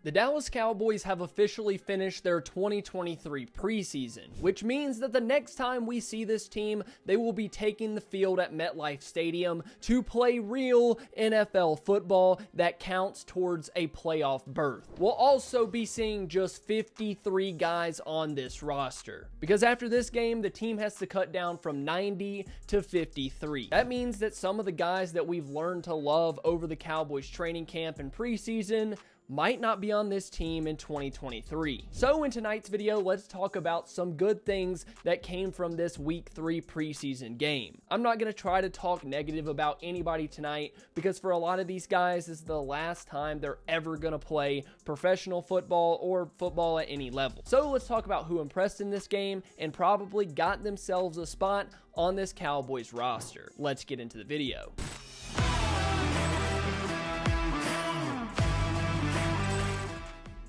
The Dallas Cowboys have officially finished their 2023 preseason, which means that the next time we see this team, they will be taking the field at MetLife Stadium to play real NFL football that counts towards a playoff berth. We'll also be seeing just 53 guys on this roster, because after this game, the team has to cut down from 90 to 53. That means that some of the guys that we've learned to love over the Cowboys training camp and preseason might not be on this team in 2023. So in tonight's video, let's talk about some good things that came from this week 3 preseason game. I'm not going to try to talk negative about anybody tonight, because for a lot of these guys, this is the last time they're ever going to play professional football or football at any level. So let's talk about who impressed in this game and probably got themselves a spot on this Cowboys roster. Let's get into the video.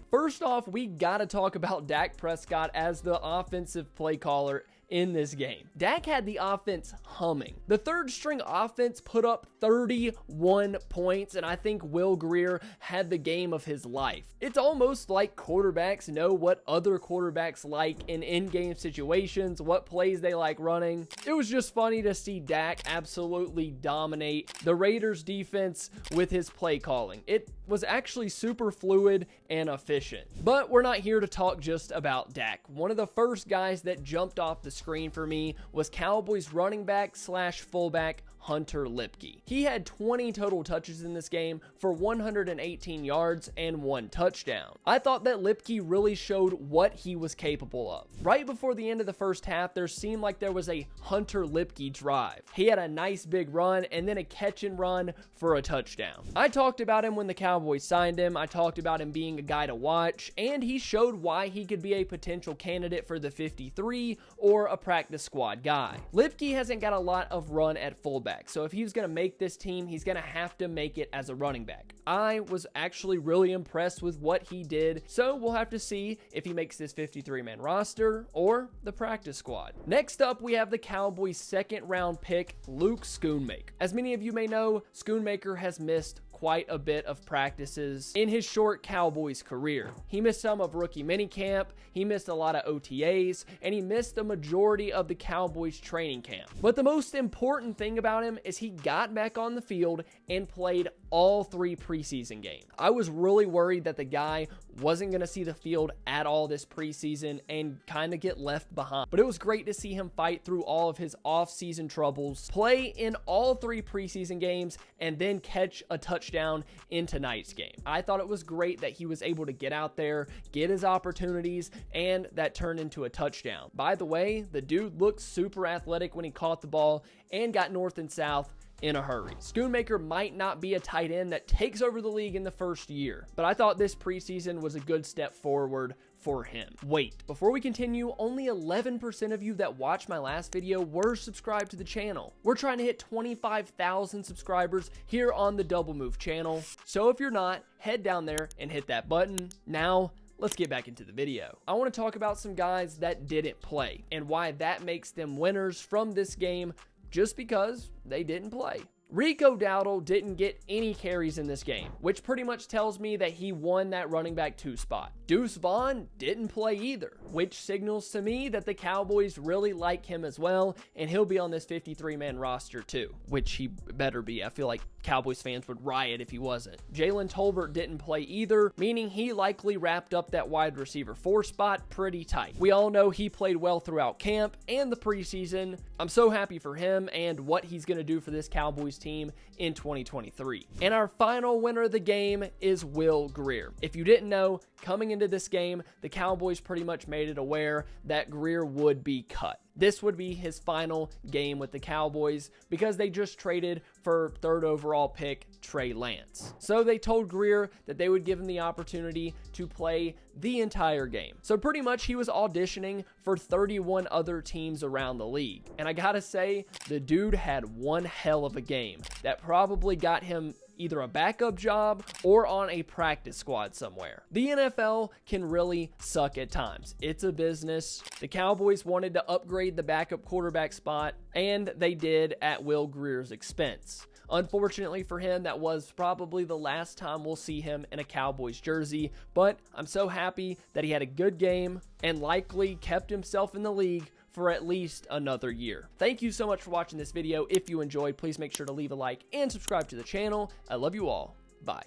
First off, we gotta talk about Dak Prescott as the offensive play caller in this game. Dak had the offense humming. The third string offense put up 31 points, and I think Will Grier had the game of his life. It's almost like quarterbacks know what other quarterbacks like in in-game situations, what plays they like running. It was just funny to see Dak absolutely dominate the Raiders defense with his play calling. It was actually super fluid and efficient. But we're not here to talk just about Dak. One of the first guys that jumped off the screen for me was Cowboys running back / fullback Hunter Lipke. He had 20 total touches in this game for 118 yards and 1 touchdown. I thought that Lipke really showed what he was capable of. Right before the end of the first half, there seemed like there was a Hunter Lipke drive. He had a nice big run and then a catch and run for a touchdown. I talked about him when the Cowboys signed him. I talked about him being a guy to watch, and he showed why he could be a potential candidate for the 53 or a practice squad guy. Lipke hasn't got a lot of run at fullback, so if he's going to make this team, he's going to have to make it as a running back. I was actually really impressed with what he did, so we'll have to see if he makes this 53-man roster or the practice squad. Next up, we have the Cowboys' second-round pick, Luke Schoonmaker. As many of you may know, Schoonmaker has missed quite a bit of practices in his short Cowboys career. He missed some of rookie minicamp, he missed a lot of OTAs, and he missed a majority of the Cowboys training camp. But the most important thing about him is he got back on the field and played all 3 preseason games. I was really worried that the guy wasn't going to see the field at all this preseason and kind of get left behind. But it was great to see him fight through all of his off-season troubles, play in all 3 preseason games, and then catch a touchdown in tonight's game. I thought it was great that he was able to get out there, get his opportunities, and that turned into a touchdown. By the way, the dude looked super athletic when he caught the ball and got north and south in a hurry. Schoonmaker might not be a tight end that takes over the league in the first year, but I thought this preseason was a good step forward for him. Wait, before we continue, only 11% of you that watched my last video were subscribed to the channel. We're trying to hit 25,000 subscribers here on the Double Move channel, so if you're not, head down there and hit that button. Now, let's get back into the video. I want to talk about some guys that didn't play and why that makes them winners from this game just because they didn't play. Rico Dowdle didn't get any carries in this game, which pretty much tells me that he won that running back 2 spot. Deuce Vaughn didn't play either, which signals to me that the Cowboys really like him as well, and he'll be on this 53-man roster too, which he better be. I feel like Cowboys fans would riot if he wasn't. Jalen Tolbert didn't play either, meaning he likely wrapped up that wide receiver 4 spot pretty tight. We all know he played well throughout camp and the preseason. I'm so happy for him and what he's going to do for this Cowboys team in 2023. And our final winner of the game is Will Grier. If you didn't know, coming into this game, the Cowboys pretty much made it aware that Grier would be cut. This would be his final game with the Cowboys because they just traded for 3rd overall pick Trey Lance. So they told Grier that they would give him the opportunity to play the entire game. So pretty much he was auditioning for 31 other teams around the league. And I gotta say, the dude had one hell of a game that probably got him either a backup job or on a practice squad somewhere. The NFL can really suck at times. It's a business. The Cowboys wanted to upgrade the backup quarterback spot, and they did at Will Grier's expense. Unfortunately for him, that was probably the last time we'll see him in a Cowboys jersey, but I'm so happy that he had a good game and likely kept himself in the league for at least another year. Thank you so much for watching this video. If you enjoyed, please make sure to leave a like and subscribe to the channel. I love you all. Bye.